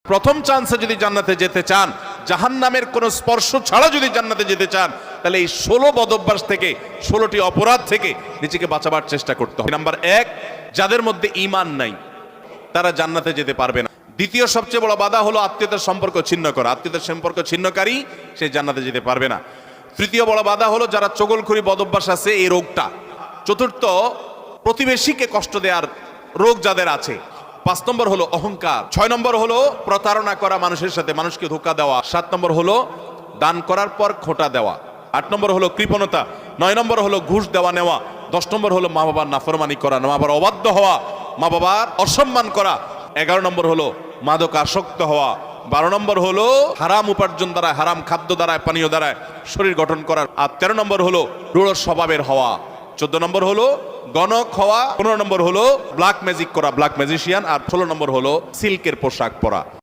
প্রথম চান্সে যদি জান্নাতে যেতে চান, জাহান্নামের কোন স্পর্শ ছাড়া যদি জান্নাতে যেতে চান, তাহলে এই 16 বদঅভ্যাস থেকে, 16টি অপরাধ থেকে নিজেকে বাঁচাবার চেষ্টা করতে হবে। নাম্বার 1, যাদের মধ্যে ঈমান নাই তারা জান্নাতে যেতে পারবে না। দ্বিতীয় সবচেয়ে বড় বাধা হলো আত্মীয়তার সম্পর্ক ছিন্ন করা। আত্মীয়তার সম্পর্ক ছিন্নকারী সে জান্নাতে যেতে পারবে না। তৃতীয় বড় বাধা হলো যারা চগলখড়ি বদঅভ্যাস আছে, এই রোগটা। চতুর্থ, প্রতিবেশীকে কষ্ট দেওয়ার রোগ যাদের আছে। 5 নম্বর হলো অহংকার। 6 নম্বর হলো প্রতারণা করা, মানুষের সাথে মানুষকে ধোঁকা দেওয়া। 7 নম্বর হলো দান করার পর খোঁটা দেওয়া। 8 নম্বর হলো কৃপণতা। 9 নম্বর হলো ঘুষ দেওয়া নেওয়া। 10 নম্বর হলো মা বাবার নাফরমানি করা, মা বাবার অবাধ্য হওয়া, মা বাবার অসম্মান করা। 11 নম্বর হলো মাদক আসক্ত হওয়া। 12 নম্বর হলো হারাম উপার্জন দ্বারা, হারাম খাদ্য দ্বারা, পানীয় দ্বারা শরীর গঠন করার। আর 13 নম্বর হলো রূঢ় স্বভাবের হওয়া। 14 নম্বর হলো গণক হওয়া। 15 নম্বর হলো ব্ল্যাক ম্যাজিক করা, ব্ল্যাক ম্যাজিশিয়ান। আর 16 নম্বর হলো সিল্কের পোশাক পরা।